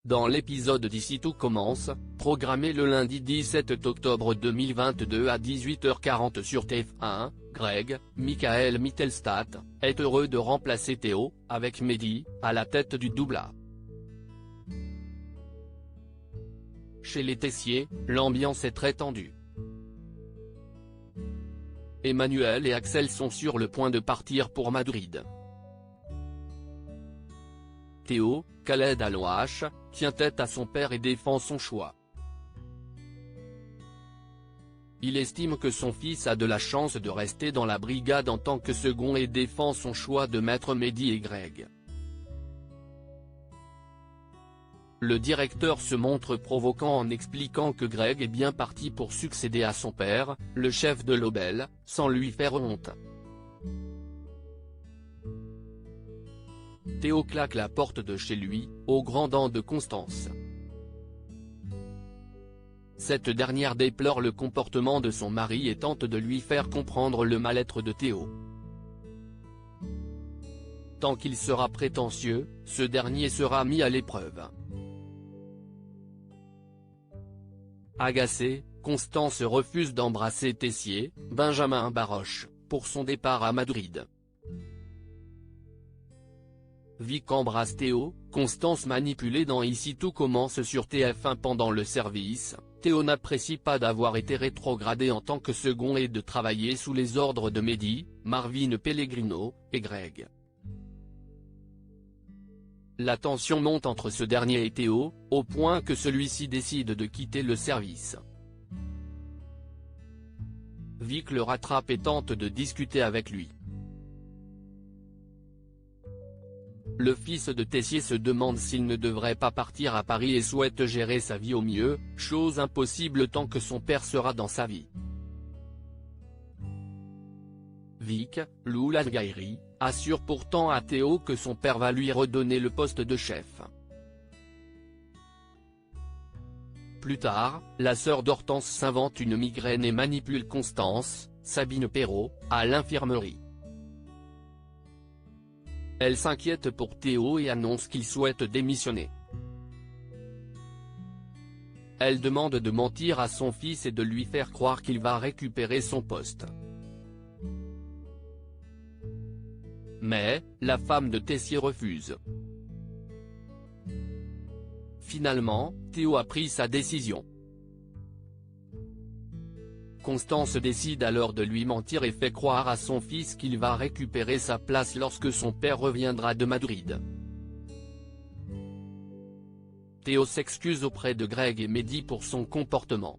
Dans l'épisode d'Ici tout commence, programmé le lundi 17 octobre 2022 à 18h40 sur TF1, Greg, Michael Mittelstadt, est heureux de remplacer Théo, avec Mehdi, à la tête du doublage. Chez les Tessier, l'ambiance est très tendue. Emmanuel et Axel sont sur le point de partir pour Madrid. Théo, Khaled Alouache, tient tête à son père et défend son choix. Il estime que son fils a de la chance de rester dans la brigade en tant que second et défend son choix de mettre Mehdi et Greg. Le directeur se montre provoquant en expliquant que Greg est bien parti pour succéder à son père, le chef de l'Obel, sans lui faire honte. Théo claque la porte de chez lui, aux grandes dents de Constance. Cette dernière déplore le comportement de son mari et tente de lui faire comprendre le mal-être de Théo. Tant qu'il sera prétentieux, ce dernier sera mis à l'épreuve. Agacée, Constance refuse d'embrasser Tessier, Benjamin Baroche, pour son départ à Madrid. Vic embrasse Théo, Constance manipulée dans Ici tout commence sur TF1 pendant le service. Théo n'apprécie pas d'avoir été rétrogradé en tant que second et de travailler sous les ordres de Mehdi, Marvin Pellegrino, et Greg. La tension monte entre ce dernier et Théo, au point que celui-ci décide de quitter le service. Vic le rattrape et tente de discuter avec lui. Le fils de Tessier se demande s'il ne devrait pas partir à Paris et souhaite gérer sa vie au mieux, chose impossible tant que son père sera dans sa vie. Vic, Lou Langairi, assure pourtant à Théo que son père va lui redonner le poste de chef. Plus tard, la sœur d'Hortense s'invente une migraine et manipule Constance, Sabine Perrault, à l'infirmerie. Elle s'inquiète pour Théo et annonce qu'il souhaite démissionner. Elle demande de mentir à son fils et de lui faire croire qu'il va récupérer son poste. Mais, la femme de Tessier refuse. Finalement, Théo a pris sa décision. Constance décide alors de lui mentir et fait croire à son fils qu'il va récupérer sa place lorsque son père reviendra de Madrid. Théo s'excuse auprès de Greg et Mehdi pour son comportement.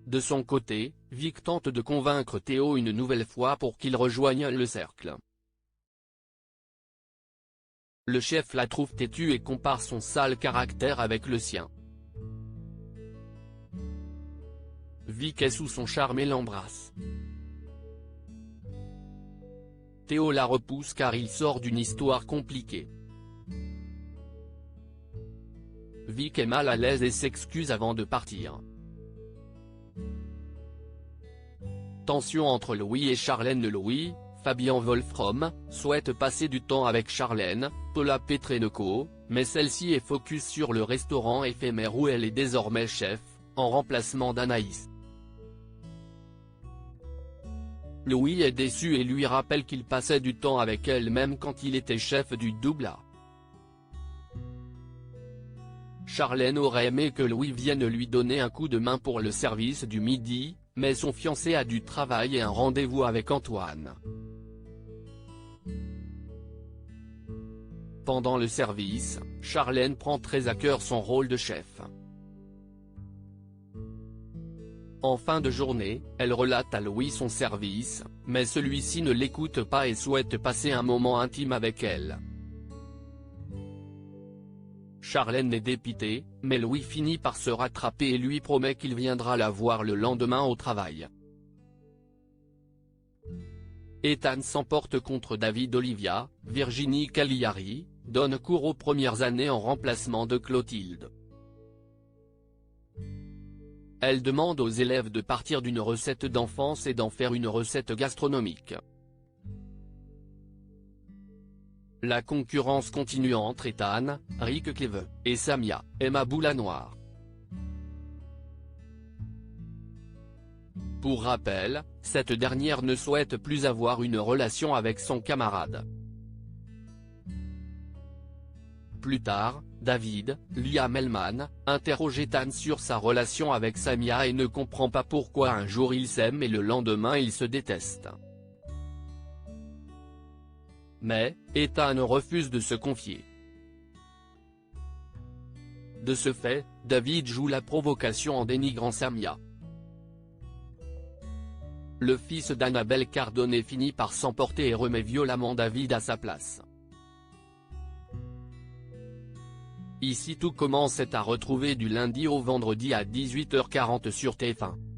De son côté, Vic tente de convaincre Théo une nouvelle fois pour qu'il rejoigne le cercle. Le chef la trouve têtue et compare son sale caractère avec le sien. Vic est sous son charme et l'embrasse. Théo la repousse car il sort d'une histoire compliquée. Vic est mal à l'aise et s'excuse avant de partir. Tension entre Louis et Charlène. Louis, Fabien Wolfram, souhaite passer du temps avec Charlène, Paula Petrenko, mais celle-ci est focus sur le restaurant éphémère où elle est désormais chef, en remplacement d'Anaïs. Louis est déçu et lui rappelle qu'il passait du temps avec elle même quand il était chef du doublage. Charlène aurait aimé que Louis vienne lui donner un coup de main pour le service du midi, mais son fiancé a du travail et un rendez-vous avec Antoine. Pendant le service, Charlène prend très à cœur son rôle de chef. En fin de journée, elle relate à Louis son service, mais celui-ci ne l'écoute pas et souhaite passer un moment intime avec elle. Charlène est dépitée, mais Louis finit par se rattraper et lui promet qu'il viendra la voir le lendemain au travail. Ethan s'emporte contre David Olivia, Virginie Cagliari, donne cours aux premières années en remplacement de Clotilde. Elle demande aux élèves de partir d'une recette d'enfance et d'en faire une recette gastronomique. La concurrence continue entre Ethan, Rick Cleve, et Samia, Emma Boulanoir. Pour rappel, cette dernière ne souhaite plus avoir une relation avec son camarade. Plus tard, David, Liam Hellman, interroge Ethan sur sa relation avec Samia et ne comprend pas pourquoi un jour ils s'aiment et le lendemain ils se détestent. Mais, Ethan refuse de se confier. De ce fait, David joue la provocation en dénigrant Samia. Le fils d'Annabelle Cardone finit par s'emporter et remet violemment David à sa place. Ici tout commence est à retrouver du lundi au vendredi à 18h40 sur TF1.